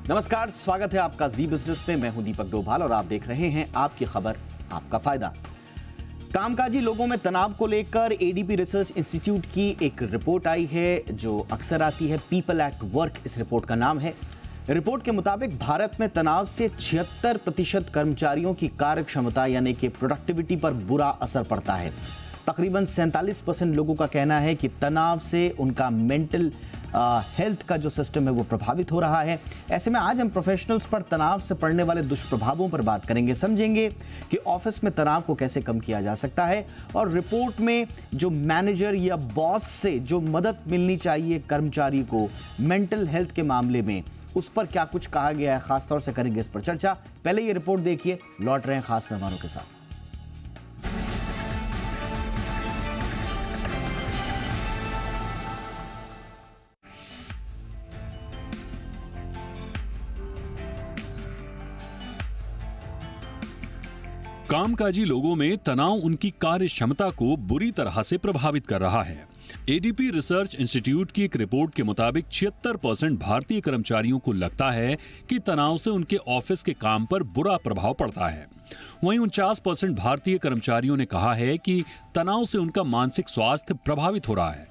नमस्कार, स्वागत है आपका जी बिजनेस में। मैं हूं दीपक डोभाल और आप देख रहे हैं आपकी खबर आपका फायदा। कामकाजी लोगों में तनाव को लेकर एडीपी रिसर्च इंस्टीट्यूट की एक रिपोर्ट आई है जो अक्सर आती है, पीपल एट वर्क इस रिपोर्ट का नाम है। रिपोर्ट के मुताबिक भारत में तनाव से 76% कर्मचारियों की कार्य क्षमता यानी कि प्रोडक्टिविटी पर बुरा असर पड़ता है। तकरीबन 47% लोगों का कहना है कि तनाव से उनका मेंटल हेल्थ का जो सिस्टम है वो प्रभावित हो रहा है। ऐसे में आज हम प्रोफेशनल्स पर तनाव से पड़ने वाले दुष्प्रभावों पर बात करेंगे, समझेंगे कि ऑफिस में तनाव को कैसे कम किया जा सकता है और रिपोर्ट में जो मैनेजर या बॉस से जो मदद मिलनी चाहिए कर्मचारी को मेंटल हेल्थ के मामले में, उस पर क्या कुछ कहा गया है, खासतौर से करेंगे इस पर चर्चा। पहले ये रिपोर्ट देखिए, लौट रहे हैं खास मेहमानों के साथ। कामकाजी लोगों में तनाव उनकी कार्य क्षमता को बुरी तरह से प्रभावित कर रहा है। एडीपी रिसर्च इंस्टीट्यूट की एक रिपोर्ट के मुताबिक 76% भारतीय कर्मचारियों को लगता है कि तनाव से उनके ऑफिस के काम पर बुरा प्रभाव पड़ता है। वहीं 49% भारतीय कर्मचारियों ने कहा है कि तनाव से उनका मानसिक स्वास्थ्य प्रभावित हो रहा है।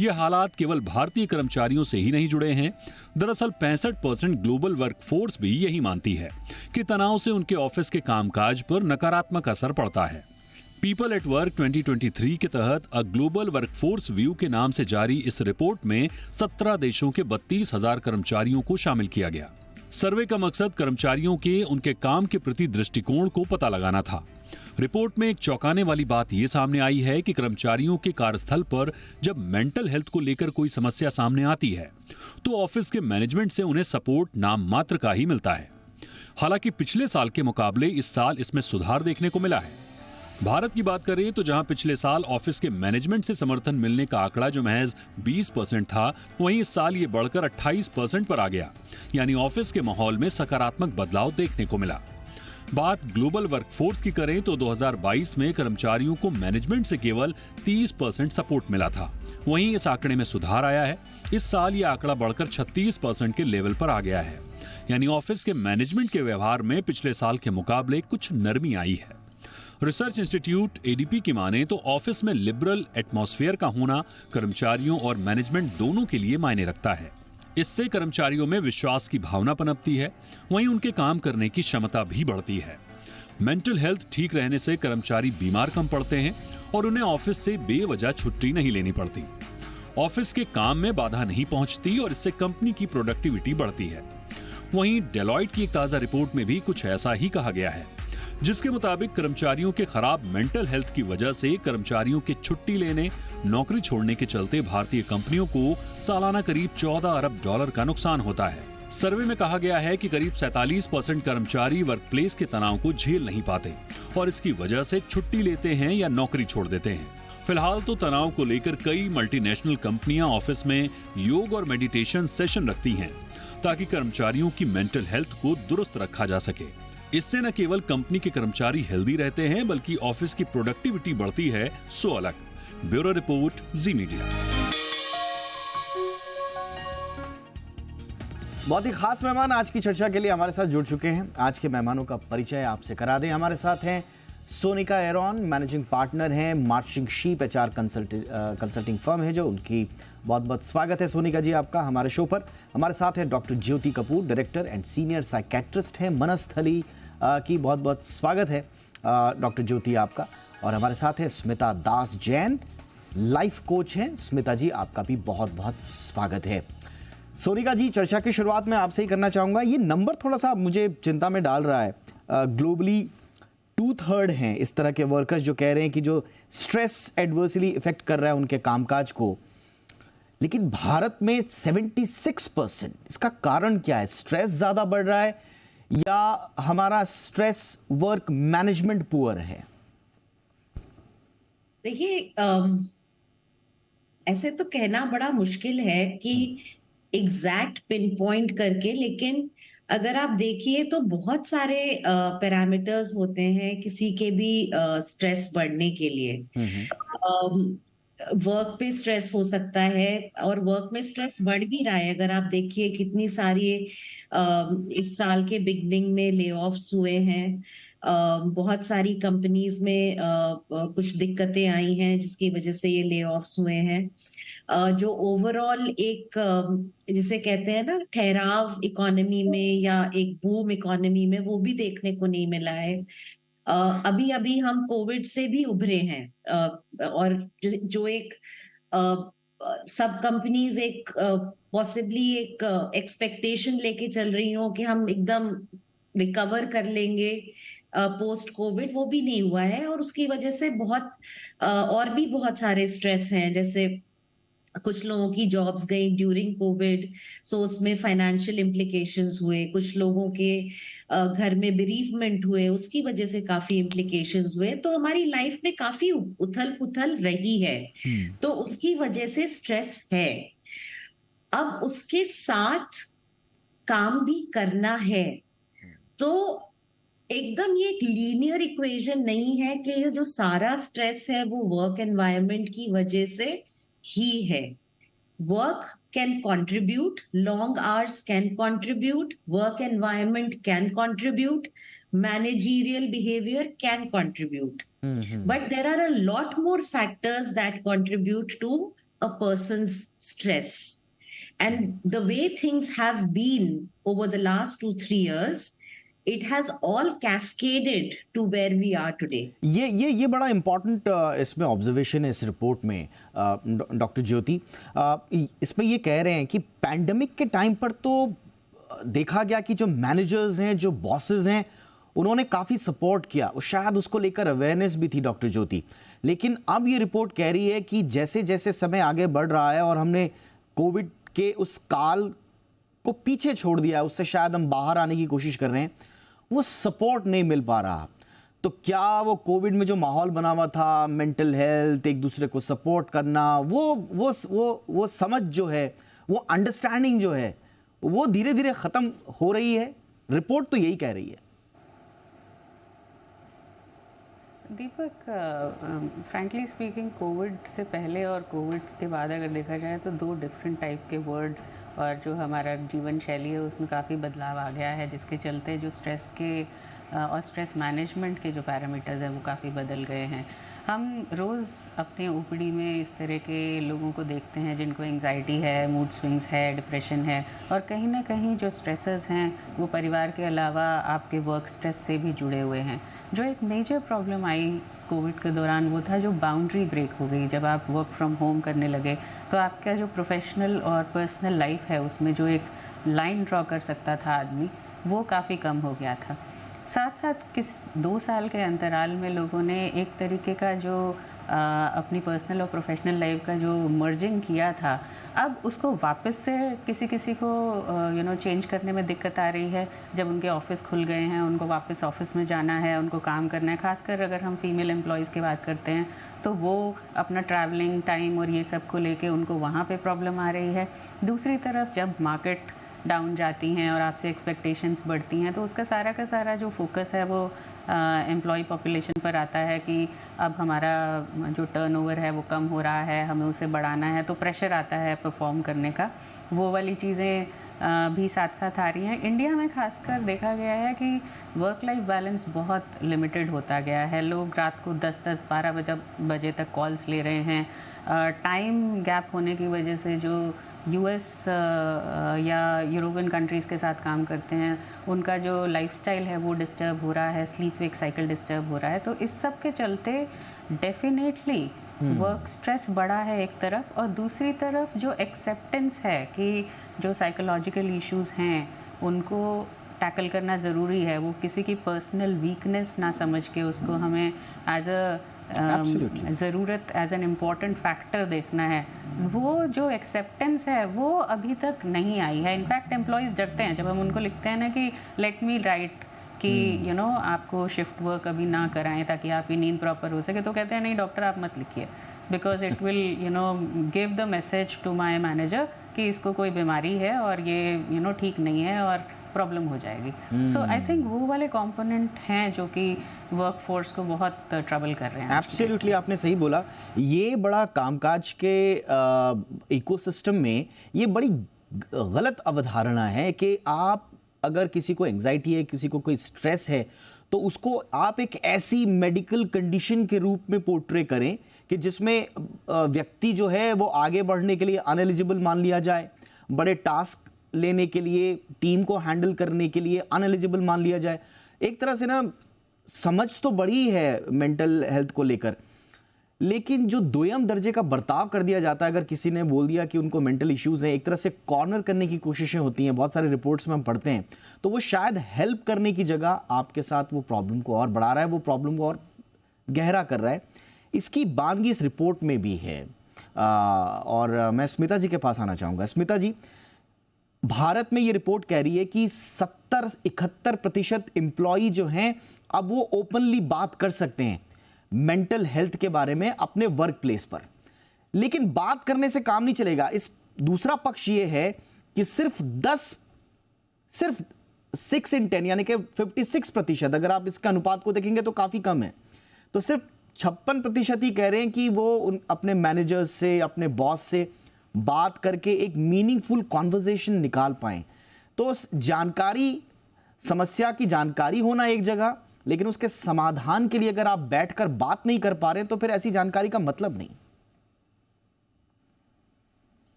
ये हालात केवल भारतीय कर्मचारियों से ही नहीं जुड़े हैं। दरअसल 65% ग्लोबल वर्कफोर्स भी यही मानती है कि तनाव से उनके ऑफिस के कामकाज पर नकारात्मक असर पड़ता है। पीपल एट वर्क 2023 के तहत अ ग्लोबल वर्कफोर्स व्यू के नाम से जारी इस रिपोर्ट में 17 देशों के 32,000 कर्मचारियों को शामिल किया गया। सर्वे का मकसद कर्मचारियों के उनके काम के प्रति दृष्टिकोण को पता लगाना था। रिपोर्ट में एक चौंकाने वाली बात यह सामने आई है कि कर्मचारियों के कार्यस्थल पर जब मेंटल हेल्थ को लेकर कोई समस्या सामने आती है तो ऑफिस के मैनेजमेंट से उन्हें सपोर्ट नाम मात्र का ही मिलता है। हालांकि पिछले साल के मुकाबले इस साल इसमें सुधार देखने को मिला है। भारत की बात करें तो जहां पिछले साल ऑफिस के मैनेजमेंट से समर्थन मिलने का आंकड़ा जो महज 20% था, वहीं इस साल ये बढ़कर 28% पर आ गया। यानी ऑफिस के माहौल में सकारात्मक बदलाव देखने को मिला। बात ग्लोबल वर्कफोर्स की करें तो 2022 में कर्मचारियों को मैनेजमेंट से केवल 30% सपोर्ट मिला था। वहीं इस आंकड़े में सुधार आया है। इस साल यह आंकड़ा बढ़कर 36% के लेवल पर आ गया है। यानी ऑफिस के मैनेजमेंट के व्यवहार में पिछले साल के मुकाबले कुछ नरमी आई है। रिसर्च इंस्टीट्यूट एडीपी की माने तो ऑफिस में लिबरल एटमॉस्फेयर का होना कर्मचारियों और मैनेजमेंट दोनों के लिए मायने रखता है। इससे कर्मचारियों में विश्वास की भावना पनपती है, वहीं उनके काम करने की क्षमता भी बढ़ती है। मेंटल हेल्थ ठीक रहने से कर्मचारी बीमार कम पड़ते हैं और उन्हें ऑफिस से बेवजह छुट्टी नहीं लेनी पड़ती। ऑफिस के काम में बाधा नहीं पहुंचती और इससे कंपनी की प्रोडक्टिविटी बढ़ती है। वहीं डेलॉइट की एक ताजा रिपोर्ट में भी कुछ ऐसा ही कहा गया है, जिसके मुताबिक कर्मचारियों के खराब मेंटल हेल्थ की वजह से कर्मचारियों के छुट्टी लेने, नौकरी छोड़ने के चलते भारतीय कंपनियों को सालाना करीब $14 अरब का नुकसान होता है। सर्वे में कहा गया है कि करीब 47% कर्मचारी वर्कप्लेस के तनाव को झेल नहीं पाते और इसकी वजह से छुट्टी लेते हैं या नौकरी छोड़ देते हैं। फिलहाल तो तनाव को लेकर कई मल्टीनेशनल कंपनियां ऑफिस में योग और मेडिटेशन सेशन रखती हैं ताकि कर्मचारियों की मेंटल हेल्थ को दुरुस्त रखा जा सके। इससे न केवल कंपनी के कर्मचारी हेल्दी रहते हैं बल्कि ऑफिस की प्रोडक्टिविटी बढ़ती है, सो अलग। ब्यूरो रिपोर्ट, जी मीडिया। बहुत ही खास मेहमान आज की चर्चा के लिए हमारे साथ जुड़ चुके हैं। आज के मेहमानों का परिचय आपसे करा दें। हमारे साथ हैं सोनिका एरॉन, मैनेजिंग पार्टनर हैं marching sheep HR consulting firm है जो उनकी। बहुत बहुत स्वागत है सोनिका जी आपका हमारे शो पर। हमारे साथ है doctor Jyoti Kapoor, director and senior psychiatrist हैं मनस्थली की। बहुत बहुत स्वागत है डॉक्टर ज्योति आपका। और हमारे साथ है स्मिता दास जैन, लाइफ कोच हैं। स्मिता जी आपका भी बहुत बहुत स्वागत है। सोनिका जी, चर्चा की शुरुआत में आपसे ही करना चाहूँगा। ये नंबर थोड़ा सा मुझे चिंता में डाल रहा है। ग्लोबली 2/3 हैं इस तरह के वर्कर्स जो कह रहे हैं कि जो स्ट्रेस एडवर्सली इफेक्ट कर रहा है उनके कामकाज को, लेकिन भारत में 76%। इसका कारण क्या है? स्ट्रेस ज़्यादा बढ़ रहा है या हमारा स्ट्रेस वर्क मैनेजमेंट पुअर है? देखिए, ऐसे तो कहना बड़ा मुश्किल है कि एग्जैक्ट पिन पॉइंट करके, लेकिन अगर आप देखिए तो बहुत सारे पैरामीटर्स होते हैं किसी के भी स्ट्रेस बढ़ने के लिए। वर्क पे स्ट्रेस हो सकता है, और वर्क में स्ट्रेस बढ़ भी रहा है। अगर आप देखिए कितनी सारी इस साल के बिगनिंग में ले ऑफ्स हुए हैं, बहुत सारी कंपनीज में कुछ दिक्कतें आई हैं जिसकी वजह से ये ले ऑफ्स हुए हैं। जो ओवरऑल एक जिसे कहते हैं ना ठहराव इकोनॉमी में या एक बूम इकोनॉमी में, वो भी देखने को नहीं मिला है। अभी अभी हम कोविड से भी उभरे हैं, और जो एक सब कंपनीज एक पॉसिबली एक एक्सपेक्टेशन लेके चल रही हो कि हम एकदम रिकवर कर लेंगे पोस्ट कोविड, वो भी नहीं हुआ है। और उसकी वजह से बहुत और भी बहुत सारे स्ट्रेस हैं, जैसे कुछ लोगों की जॉब्स गई ड्यूरिंग कोविड, सो उसमें फाइनेंशियल इम्प्लीकेशंस हुए। कुछ लोगों के घर में बेरीफमेंट हुए, उसकी वजह से काफी इम्प्लीकेशंस हुए। तो हमारी लाइफ में काफी उथल पुथल रही है, तो उसकी वजह से स्ट्रेस है। अब उसके साथ काम भी करना है, तो एकदम ये एक लीनियर इक्वेशन नहीं है कि ये जो सारा स्ट्रेस है वो वर्क एनवायरनमेंट की वजह से ही है। Work can contribute, long hours can contribute, work environment can contribute, managerial behavior can contribute. But there are a lot more factors that contribute to a person's stress. And the way things have been over the last 2-3 years, it has all cascaded to where we are today. ये बड़ा important इसमें observation है इस report में doctor ज्योति। इसमें ये कह रहे हैं कि पैंडेमिक के टाइम पर तो देखा गया कि जो मैनेजर्स हैं, जो बॉसेस हैं, उन्होंने काफ़ी सपोर्ट किया, और शायद उसको लेकर अवेयरनेस भी थी डॉक्टर ज्योति। लेकिन अब ये रिपोर्ट कह रही है कि जैसे जैसे समय आगे बढ़ रहा है और हमने कोविड के उस काल को पीछे छोड़ दिया है, उससे शायद हम बाहर आने की कोशिश कर रहे हैं, वो सपोर्ट नहीं मिल पा रहा। तो क्या वो कोविड में जो माहौल बना हुआ था, मेंटल हेल्थ, एक दूसरे को सपोर्ट करना, वो समझ जो है, वो अंडरस्टैंडिंग जो है, वो धीरे धीरे खत्म हो रही है? रिपोर्ट तो यही कह रही है। दीपक, फ्रैंकली स्पीकिंग, कोविड से पहले और कोविड के बाद अगर देखा जाए तो दो डिफरेंट टाइप के वर्ड और जो हमारा जीवन शैली है उसमें काफ़ी बदलाव आ गया है, जिसके चलते जो स्ट्रेस के और स्ट्रेस मैनेजमेंट के जो पैरामीटर्स हैं वो काफ़ी बदल गए हैं। हम रोज़ अपने ओपीडी में इस तरह के लोगों को देखते हैं जिनको एंग्जाइटी है, मूड स्विंग्स है, डिप्रेशन है, और कहीं ना कहीं जो स्ट्रेसेस हैं वो परिवार के अलावा आपके वर्क स्ट्रेस से भी जुड़े हुए हैं। जो एक मेजर प्रॉब्लम आई कोविड के दौरान वो था जो बाउंड्री ब्रेक हो गई। जब आप वर्क फ्रॉम होम करने लगे तो आपका जो प्रोफेशनल और पर्सनल लाइफ है उसमें जो एक लाइन ड्रॉ कर सकता था आदमी, वो काफ़ी कम हो गया था। साथ साथ 2 साल के अंतराल में लोगों ने एक तरीके का जो अपनी पर्सनल और प्रोफेशनल लाइफ का जो मर्जिंग किया था, अब उसको वापस से किसी किसी को चेंज करने में दिक्कत आ रही है। जब उनके ऑफिस खुल गए हैं, उनको वापस ऑफिस में जाना है, उनको काम करना है। खासकर अगर हम फीमेल एम्प्लॉयज़ की बात करते हैं तो वो अपना ट्रैवलिंग टाइम और ये सब को लेके उनको वहाँ पे प्रॉब्लम आ रही है। दूसरी तरफ जब मार्केट डाउन जाती हैं और आपसे एक्सपेक्टेशंस बढ़ती हैं तो उसका सारा का सारा जो फोकस है वो एम्प्लॉय पॉपुलेशन पर आता है कि अब हमारा जो टर्नओवर है वो कम हो रहा है, हमें उसे बढ़ाना है, तो प्रेशर आता है परफॉर्म करने का। वो वाली चीज़ें भी साथ साथ आ रही हैं। इंडिया में खासकर देखा गया है कि वर्क लाइफ बैलेंस बहुत लिमिटेड होता गया है। लोग रात को 10-10, 12 बजे तक कॉल्स ले रहे हैं। टाइम गैप होने की वजह से जो यूएस या यूरोपियन कंट्रीज़ के साथ काम करते हैं उनका जो लाइफस्टाइल है वो डिस्टर्ब हो रहा है, स्लीप वेक साइकिल डिस्टर्ब हो रहा है। तो इस सब के चलते डेफिनेटली वर्क स्ट्रेस बढ़ा है एक तरफ, और दूसरी तरफ जो एक्सेप्टेंस है कि जो साइकोलॉजिकल इश्यूज़ हैं उनको टैकल करना ज़रूरी है। वो किसी की पर्सनल वीकनेस ना समझ के उसको हमें एज अ ज़रूरत, एज एन इम्पॉर्टेंट फैक्टर देखना है। वो जो एक्सेप्टेंस है वो अभी तक नहीं आई है। इनफैक्ट एम्प्लॉयज़ डरते हैं जब हम उनको लिखते हैं ना कि लेट मी राइट कि आपको शिफ्ट वर्क अभी ना कराएं ताकि आपकी नींद प्रॉपर हो सके, तो कहते हैं नहीं डॉक्टर आप मत लिखिए, because it will give the message to my manager कि इसको कोई बीमारी है और ये ठीक नहीं है और प्रॉब्लम हो जाएगी। सो आई थिंक वो वाले कंपोनेंट हैं जो कि वर्क फोर्स को बहुत ट्रबल कर रहे हैं। एब्सोल्युटली, आपने सही बोला। ये बड़ा कामकाज के इकोसिस्टम में ये बड़ी गलत अवधारणा है कि आप अगर किसी को एंजाइटी है, किसी को कोई स्ट्रेस है, तो उसको आप एक ऐसी मेडिकल कंडीशन के रूप में पोर्ट्रे करें कि जिसमें व्यक्ति जो है वो आगे बढ़ने के लिए अनएलिजिबल मान लिया जाए, बड़े टास्क लेने के लिए, टीम को हैंडल करने के लिए अनएलिजिबल मान लिया जाए। एक तरह से ना समझ तो बड़ी है मेंटल हेल्थ को लेकर, लेकिन जो दोयम दर्जे का बर्ताव कर दिया जाता है, अगर किसी ने बोल दिया कि उनको मेंटल इश्यूज हैं, एक तरह से कॉर्नर करने की कोशिशें होती हैं, बहुत सारे रिपोर्ट्स में हम पढ़ते हैं, तो वो शायद हेल्प करने की जगह आपके साथ वो प्रॉब्लम को और बढ़ा रहा है, वो प्रॉब्लम को और गहरा कर रहा है। इसकी बानगी इस रिपोर्ट में भी है। और मैं स्मिता जी के पास आना चाहूँगा। स्मिता जी, भारत में ये रिपोर्ट कह रही है कि 71% एम्प्लॉई जो हैं अब वो ओपनली बात कर सकते हैं मेंटल हेल्थ के बारे में अपने वर्क प्लेस पर, लेकिन बात करने से काम नहीं चलेगा। इस दूसरा पक्ष ये है कि सिर्फ 6 in 10 यानी कि 56%, अगर आप इसका अनुपात को देखेंगे तो काफी कम है, तो सिर्फ 56% ही कह रहे हैं कि वो अपने मैनेजर्स से, अपने बॉस से बात करके एक मीनिंगफुल कॉन्वर्सेशन निकाल पाए। तो जानकारी, समस्या की जानकारी होना एक जगह, लेकिन उसके समाधान के लिए अगर आप बैठकर बात नहीं कर पा रहे तो फिर ऐसी जानकारी का मतलब नहीं।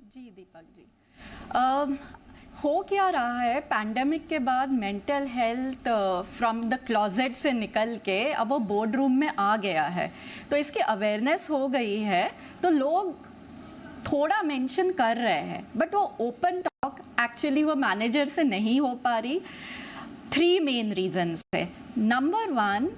जी दीपक जी, हो क्या रहा है, पैंडेमिक के बाद mental health from the closet से निकल के अब वो बोर्ड रूम में आ गया है, तो इसकी अवेयरनेस हो गई है, तो लोग थोड़ा मेंशन कर रहे हैं, बट वो ओपन टॉक एक्चुअली वो मैनेजर से नहीं हो पा रही। 3 मेन रीजंस है। नंबर 1,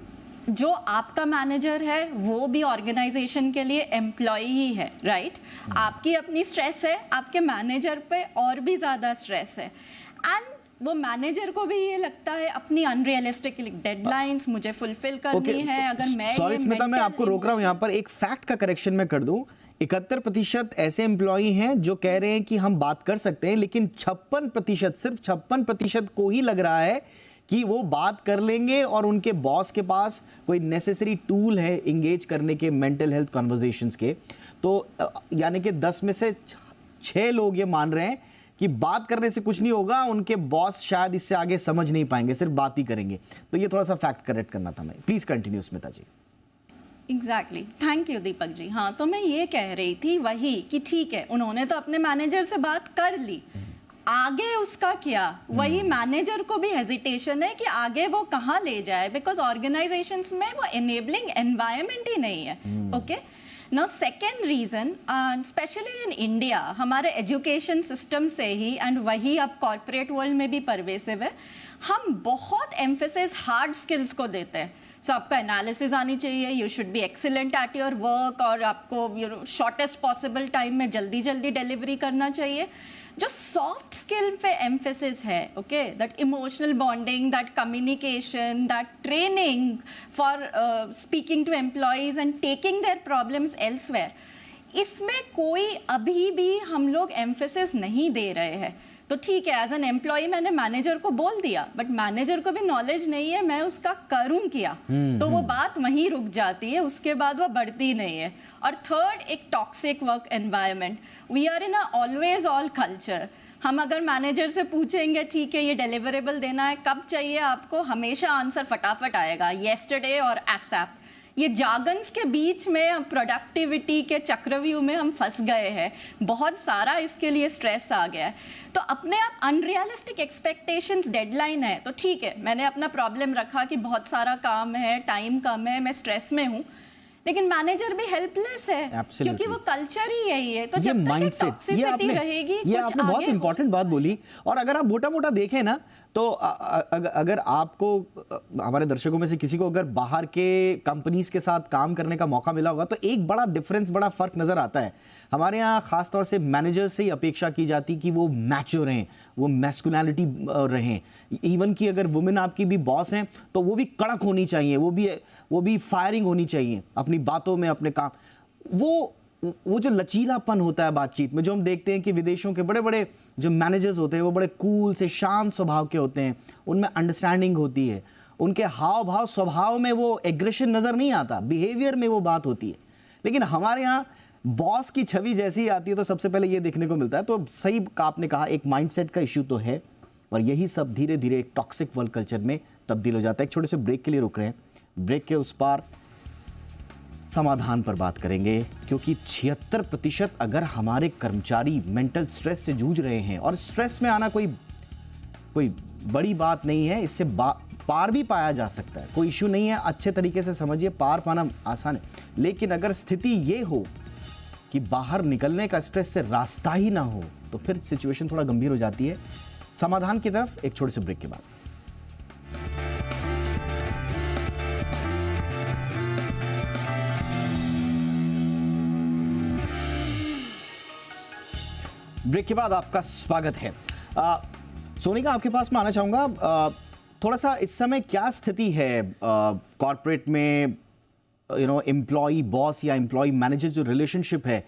जो आपका मैनेजर है वो भी ऑर्गेनाइजेशन के लिए एम्प्लॉय ही है, राइट? आपकी अपनी स्ट्रेस है, आपके मैनेजर पे और भी ज़्यादा स्ट्रेस है, एंड वो मैनेजर को भी ये लगता है अपनी अनरियलिस्टिक डेडलाइंस मुझे फुलफिल करनी है। अगर मैं सॉरी स्मिता, मैं आपको रोक रहा हूँ यहाँ पर, एक फैक्ट का करेक्शन मैं कर दूं। 71% ऐसे एम्प्लॉय हैं जो कह रहे हैं कि हम बात कर सकते हैं, लेकिन 56%, सिर्फ 56% को ही लग रहा है कि वो बात कर लेंगे और उनके बॉस के पास कोई नेसेसरी टूल है इंगेज करने के मेंटल हेल्थ कन्वर्सेशंस के। तो यानी कि 10 में से 6 लोग ये मान रहे हैं कि बात करने से कुछ नहीं होगा, उनके बॉस शायद इससे आगे समझ नहीं पाएंगे, सिर्फ बात ही करेंगे। तो ये थोड़ा सा फैक्ट करेक्ट करना था मैं। Please continue Smita ji. Exactly, thank you Deepak ji. हाँ, तो मैं ये कह रही थी वही कि ठीक है, उन्होंने तो अपने मैनेजर से बात कर ली, आगे उसका क्या, वही मैनेजर को भी हेजिटेशन है कि आगे वो कहाँ ले जाए, बिकॉज ऑर्गेनाइजेशंस में वो एनेबलिंग एनवायरनमेंट ही नहीं है। Okay, now second reason, specially in India, हमारे एजुकेशन सिस्टम से ही, एंड वही अब कॉर्पोरेट वर्ल्ड में भी परवेसिव है, हम बहुत एम्फेसिस हार्ड स्किल्स को देते हैं। सो आपको एनालिसिस आनी चाहिए, you should be excellent at your work, और आपको शॉर्टेस्ट पॉसिबल टाइम में जल्दी जल्दी डिलीवरी करना चाहिए। जो सॉफ्ट स्किल पे एम्फेसिस है, okay, that emotional bonding, that communication, that training for speaking to employees and taking their problems elsewhere, इसमें कोई अभी भी हम लोग एम्फेसिस नहीं दे रहे हैं। तो ठीक है, एज एन एम्प्लॉय मैंने मैनेजर को बोल दिया, बट मैनेजर को भी नॉलेज नहीं है मैं उसका करूं क्या, तो वो बात वहीं रुक जाती है, उसके बाद वो बढ़ती नहीं है। और थर्ड, एक toxic work environment. We are in a always all culture. हम अगर मैनेजर से पूछेंगे ठीक है ये डिलीवरेबल देना है, कब चाहिए आपको, हमेशा आंसर फटाफट आएगा, येस्टरडे और एसएप। ये जागन्स के बीच में प्रोडक्टिविटी के चक्रव्यूह में हम फंस गए हैं, बहुत सारा इसके लिए स्ट्रेस आ गया है। तो अपने आप अनरियलिस्टिक एक्सपेक्टेशंस, डेडलाइन है तो ठीक है, मैंने अपना प्रॉब्लम रखा कि बहुत सारा काम है, टाइम कम है, मैं स्ट्रेस में हूँ, लेकिन मैनेजर भी हेल्पलेस है क्योंकि वो कल्चर ही यही है। तो जब तक टॉक्सिसिटी रहेगी, ये आपने बहुत इंपॉर्टेंट बात बोली। और अगर आप मोटा मोटा देखें ना, तो अगर आपको, हमारे दर्शकों में से किसी को अगर बाहर के कंपनीज के साथ काम करने का मौका मिला होगा, तो एक बड़ा डिफरेंस, बड़ा फर्क नजर आता है। हमारे यहाँ खासतौर से मैनेजर से ही अपेक्षा की जाती कि वो मैच्योर रहें, वो मैस्कुलिनिटी रहें। इवन कि अगर वुमेन आपकी भी बॉस हैं तो वो भी कड़क होनी चाहिए, वो भी फायरिंग होनी चाहिए अपनी बातों में, अपने काम। वो वो जो लचीलापन होता है बातचीत में, जो हम देखते हैं कि विदेशों के बड़े बड़े जो मैनेजर्स होते हैं वो बड़े कूल से शांत स्वभाव के होते हैं, उनमें अंडरस्टैंडिंग होती है, उनके हाव भाव स्वभाव में वो एग्रेशन नजर नहीं आता, बिहेवियर में वो बात होती है। लेकिन हमारे यहाँ बॉस की छवि जैसी आती है तो सबसे पहले ये देखने को मिलता है। तो सही आपने कहा, एक माइंडसेट का इश्यू तो है, और यही सब धीरे धीरे एक टॉक्सिक वर्क कल्चर में तब्दील हो जाता है। एक छोटे से ब्रेक के लिए रुक रहे हैं, ब्रेक के उस पार समाधान पर बात करेंगे, क्योंकि 76% अगर हमारे कर्मचारी मेंटल स्ट्रेस से जूझ रहे हैं, और स्ट्रेस में आना कोई बड़ी बात नहीं है, इससे पार भी पाया जा सकता है, कोई इश्यू नहीं है, अच्छे तरीके से समझिए, पार पाना आसान है। लेकिन अगर स्थिति ये हो कि बाहर निकलने का स्ट्रेस से रास्ता ही ना हो, तो फिर सिचुएशन थोड़ा गंभीर हो जाती है। समाधान की तरफ एक छोटे से ब्रेक के बाद। ब्रेक के बाद आपका स्वागत है। सोनिका, आपके पास मैं आना चाहूंगा, थोड़ा सा इस समय क्या स्थिति है कॉर्पोरेट में, एम्प्लॉय बॉस या एम्प्लॉय मैनेजर जो रिलेशनशिप है,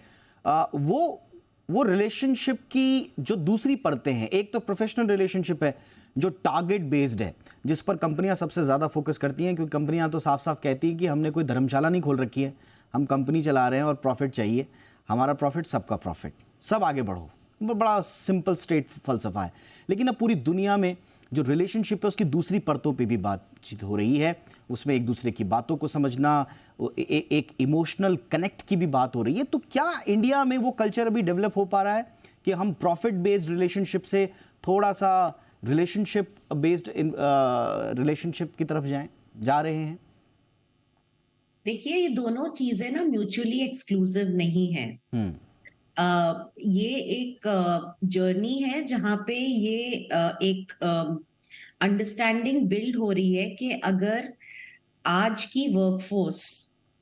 वो रिलेशनशिप की जो दूसरी परतें हैं, एक तो प्रोफेशनल रिलेशनशिप है जो टारगेट बेस्ड है, जिस पर कंपनियां सबसे ज़्यादा फोकस करती हैं, क्योंकि कंपनियां तो साफ साफ कहती हैं कि हमने कोई धर्मशाला नहीं खोल रखी है, हम कंपनी चला रहे हैं और प्रॉफिट चाहिए, हमारा प्रॉफिट सबका प्रॉफिट, सब आगे बढ़ो। बड़ा सिंपल स्ट्रेट फलसफा है। लेकिन अब पूरी दुनिया में जो रिलेशनशिप है उसकी दूसरी परतों पे भी बातचीत हो रही है, उसमें एक दूसरे की बातों को समझना, एक इमोशनल कनेक्ट की भी बात हो रही है। तो क्या इंडिया में वो कल्चर अभी डेवलप हो पा रहा है कि हम प्रॉफिट बेस्ड रिलेशनशिप से थोड़ा सा रिलेशनशिप बेस्ड रिलेशनशिप की तरफ जा रहे हैं? देखिए, ये दोनों चीजें ना म्यूचुअली एक्सक्लूसिव नहीं है। ये एक जर्नी है जहां पे ये एक अंडरस्टैंडिंग बिल्ड हो रही है कि अगर आज की वर्कफोर्स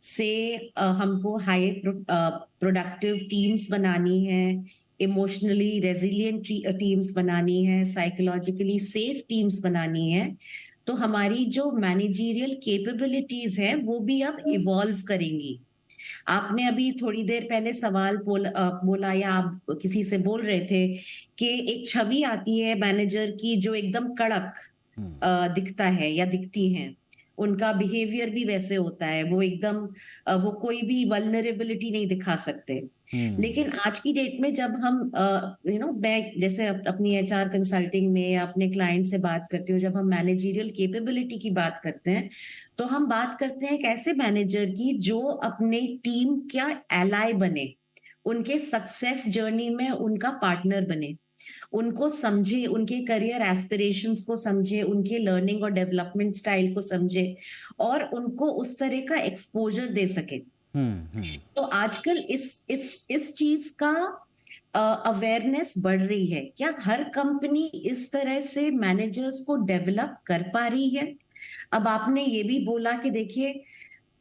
से हमको हाई प्रोडक्टिव टीम्स बनानी है, इमोशनली रेजिलिएंट टीम्स बनानी है, साइकोलॉजिकली सेफ टीम्स बनानी है, तो हमारी जो मैनेजरियल कैपेबिलिटीज है वो भी अब इवॉल्व करेंगी। आपने अभी थोड़ी देर पहले सवाल बोला या आप किसी से बोल रहे थे कि एक छवि आती है मैनेजर की जो एकदम कड़क दिखता है या दिखती है, उनका बिहेवियर भी वैसे होता है, वो एकदम वो कोई भी वल्नरेबिलिटी नहीं दिखा सकते। लेकिन आज की डेट में जब हम मैं जैसे अपनी एचआर कंसल्टिंग में या अपने क्लाइंट से बात करती हूँ, जब हम मैनेजरियल कैपेबिलिटी की बात करते हैं, तो हम बात करते हैं एक ऐसे मैनेजर की जो अपने टीम का एलाय बने, उनके सक्सेस जर्नी में उनका पार्टनर बने, उनको समझे, उनके करियर एस्पिरेशंस को समझे, उनके लर्निंग और डेवलपमेंट स्टाइल को समझे और उनको उस तरह का एक्सपोजर दे सके। तो आजकल इस चीज का अवेयरनेस बढ़ रही है। क्या हर कंपनी इस तरह से मैनेजर्स को डेवलप कर पा रही है? अब आपने ये भी बोला कि देखिए,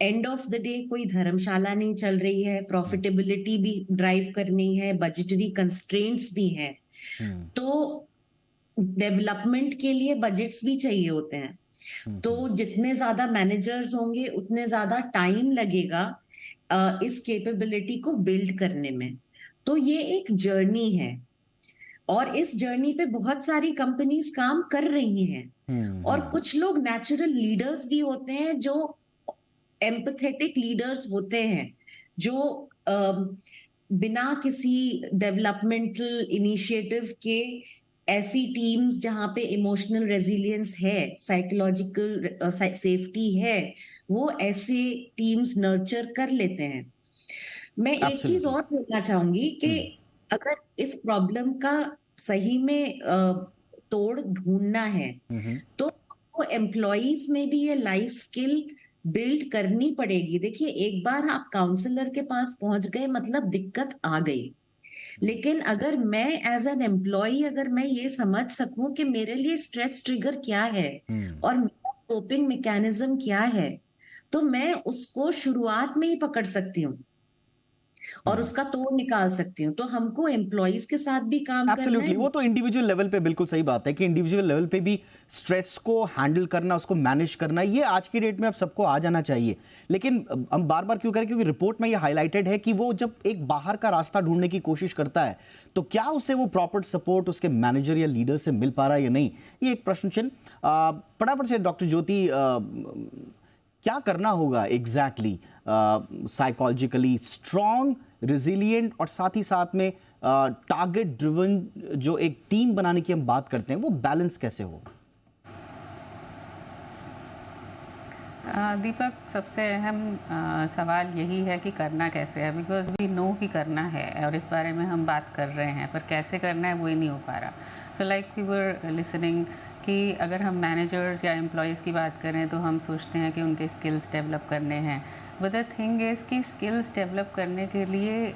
एंड ऑफ द डे कोई धर्मशाला नहीं चल रही है, प्रॉफिटेबिलिटी भी ड्राइव करनी है, बजटरी कंस्ट्रेंट्स भी हैं, तो डेवलपमेंट के लिए बजट्स भी चाहिए होते हैं। तो जितने ज्यादा मैनेजर्स होंगे उतने ज्यादा टाइम लगेगा इस कैपेबिलिटी को बिल्ड करने में। तो ये एक जर्नी है और इस जर्नी पे बहुत सारी कंपनीज काम कर रही हैं और कुछ लोग नेचुरल लीडर्स भी होते हैं, जो एम्पैथेटिक लीडर्स होते हैं, जो बिना किसी डेवलपमेंटल इनिशिएटिव के ऐसी टीम्स जहां पे इमोशनल रेजिलियंस है, साइकोलॉजिकल सेफ्टी है, वो ऐसे टीम्स नर्चर कर लेते हैं। मैं एक चीज और बोलना चाहूंगी कि अगर इस प्रॉब्लम का सही में तोड़ ढूंढना है तो एम्प्लॉयज में भी ये लाइफ स्किल बिल्ड करनी पड़ेगी। देखिए, एक बार आप काउंसलर के पास पहुंच गए मतलब दिक्कत आ गई, लेकिन अगर मैं एज एन एम्प्लॉय अगर मैं ये समझ सकूं कि मेरे लिए स्ट्रेस ट्रिगर क्या है और मेरा कोपिंग मैकेनिज्म क्या है, तो मैं उसको शुरुआत में ही पकड़ सकती हूँ। और उसका तोड़ निकाल सकती हूँ। तो हमको एम्प्लॉइज के साथ भी काम करना एब्सोल्युटली, है। वो तो इंडिविजुअल लेवल पे बिल्कुल सही बात है कि इंडिविजुअल लेवल पे भी स्ट्रेस को हैंडल करना, उसको मैनेज करना, ये आज की डेट में अब सबको आ जाना चाहिए। लेकिन हम बार बार क्यों करें, क्योंकि रिपोर्ट में ये हाईलाइटेड है कि वो जब एक बाहर का रास्ता ढूंढने की कोशिश करता है तो क्या उसे वो प्रॉपर सपोर्ट उसके मैनेजर या लीडर से मिल पा रहा है या नहीं, ये एक प्रश्न चिन्ह। फटाफट से डॉक्टर ज्योति, क्या करना होगा एग्जैक्टली साइकोलॉजिकली स्ट्रॉन्ग, रिजिलियंट और साथ ही साथ में टारगेट ड्रिवन जो एक टीम बनाने की हम बात करते हैं, वो बैलेंस कैसे हो? दीपक, सबसे अहम सवाल यही है कि करना कैसे है, बिकॉज वी नो कि करना है और इस बारे में हम बात कर रहे हैं, पर कैसे करना है वो ही नहीं हो पा रहा। So like we were listening कि अगर हम मैनेजर्स या एम्प्लॉयज़ की बात करें तो हम सोचते हैं कि उनके स्किल्स डेवलप करने हैं, बट द थिंग इज़ कि स्किल्स डेवलप करने के लिए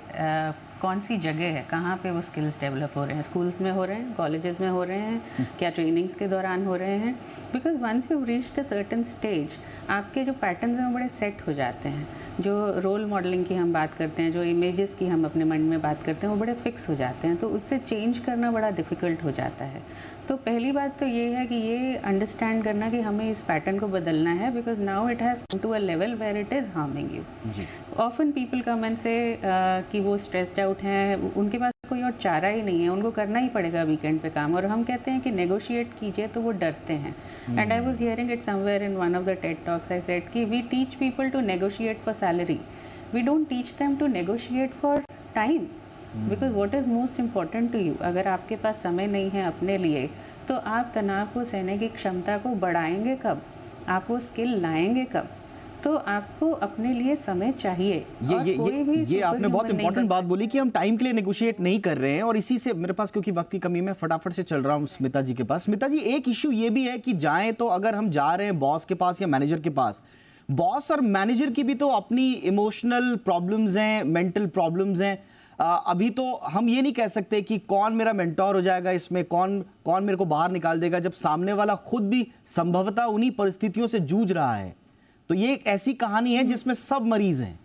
कौन सी जगह है, कहाँ पे वो स्किल्स डेवलप हो रहे हैं? स्कूल्स में हो रहे हैं, कॉलेजेस में हो रहे हैं, क्या ट्रेनिंग्स के दौरान हो रहे हैं? Because once you reached a certain stage, आपके जो पैटर्न्स हैं वो बड़े सेट हो जाते हैं। जो रोल मॉडलिंग की हम बात करते हैं, जो इमेजेस की हम अपने मन में बात करते हैं, वो बड़े फिक्स हो जाते हैं, तो उससे चेंज करना बड़ा डिफ़िकल्ट हो जाता है। तो पहली बात तो ये है कि ये अंडरस्टैंड करना कि हमें इस पैटर्न को बदलना है, because now it has come to a level where it is harming you. Often people come and say कि वो स्ट्रेस्ड आउट हैं, उनके पास कोई और चारा ही नहीं है, उनको करना ही पड़ेगा वीकेंड पे काम, और हम कहते हैं कि नेगोशिएट कीजिए तो वो डरते हैं। And I was hearing it somewhere in one of the TED talks, I said कि we teach people to negotiate for salary, we don't teach them to negotiate for time, because what is most important to you. अगर आपके पास समय नहीं है अपने लिए, तो आप तनाव को सहने की क्षमता को बढ़ाएंगे कब? आप वो स्किल लाएंगे कब? तो आपको अपने लिए समय चाहिए। ये आपने बहुत इंपॉर्टेंट बात बोली कि हम टाइम के लिए नेगोशिएट नहीं कर रहे हैं, और इसी से मेरे पास क्योंकि वक्त की कमी में फटाफट से चल रहा हूं स्मिता जी के पास। स्मिता जी, एक इश्यू ये भी है कि जाएं तो अगर हम जा रहे हैं बॉस के पास या मैनेजर के पास, बॉस और मैनेजर की भी तो अपनी इमोशनल प्रॉब्लम्स हैं, मेंटल प्रॉब्लम्स हैं। अभी तो हम ये नहीं कह सकते कि कौन मेरा मेंटोर हो जाएगा इसमें, कौन मेरे को बाहर निकाल देगा, जब सामने वाला खुद भी संभवतः उन्हीं परिस्थितियों से जूझ रहा है। तो ये एक ऐसी कहानी है जिसमें सब मरीज हैं।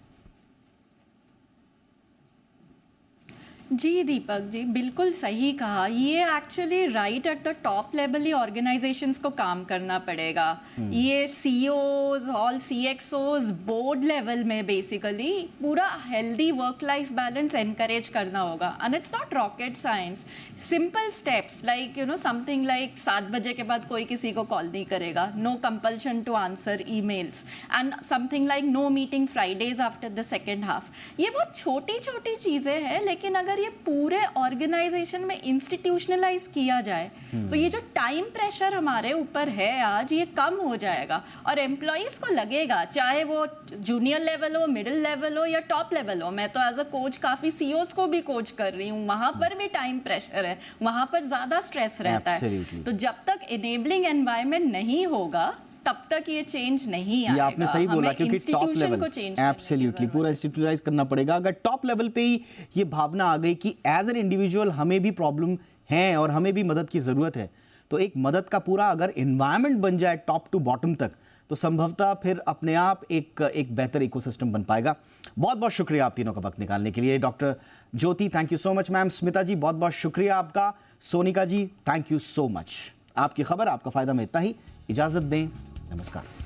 जी दीपक जी, बिल्कुल सही कहा। ये actually right at the top level he organisations को काम करना पड़ेगा। ये सीईओज, ऑल सीएक्सओज, बोर्ड लेवल में बेसिकली पूरा healthy work life balance encourage करना होगा। And it's not rocket science, simple steps like something like 7 बजे के बाद कोई किसी को कॉल नहीं करेगा, no compulsion to answer emails, and something like no meeting Fridays after the second half. ये बहुत छोटी छोटी चीजें हैं, लेकिन अगर ये पूरे ऑर्गेनाइजेशन में इंस्टीट्यूशनलाइज किया जाए तो ये जो टाइम प्रेशर हमारे ऊपर है आज, ये कम हो जाएगा। और एम्प्लॉइज को लगेगा, चाहे वो जूनियर लेवल हो, मिडिल लेवल हो या टॉप लेवल हो। मैं तो एज अ कोच काफी सीईओज को भी कोच कर रही हूँ, वहां पर भी टाइम प्रेशर है, वहां पर ज्यादा स्ट्रेस रहता है। तो जब तक इनेबलिंग एनवायरनमेंट नहीं होगा तब तक ये चेंज नहीं आएगा। ये आपने सही बोला, क्योंकि टॉप लेवल एब्सोल्युटली पूरा इंस्टीट्यूशनाइज करना पड़ेगा। अगर टॉप लेवल पे ही ये भावना आ गई कि एज एन इंडिविजुअल हमें भी प्रॉब्लम है और हमें भी मदद की जरूरत है, तो एक मदद का पूरा अगर एनवायरनमेंट बन जाए टॉप टू बॉटम तक, तो संभवतः फिर अपने आप एक बेहतर इकोसिस्टम बन पाएगा। बहुत बहुत शुक्रिया आप तीनों का वक्त निकालने के लिए। Doctor Jyoti, thank you so much ma'am. Smita ji, बहुत बहुत शुक्रिया आपका। Sonika ji, thank you so much. आपकी खबर, आपका फायदा में इतना ही। इजाजत दें, नमस्कार।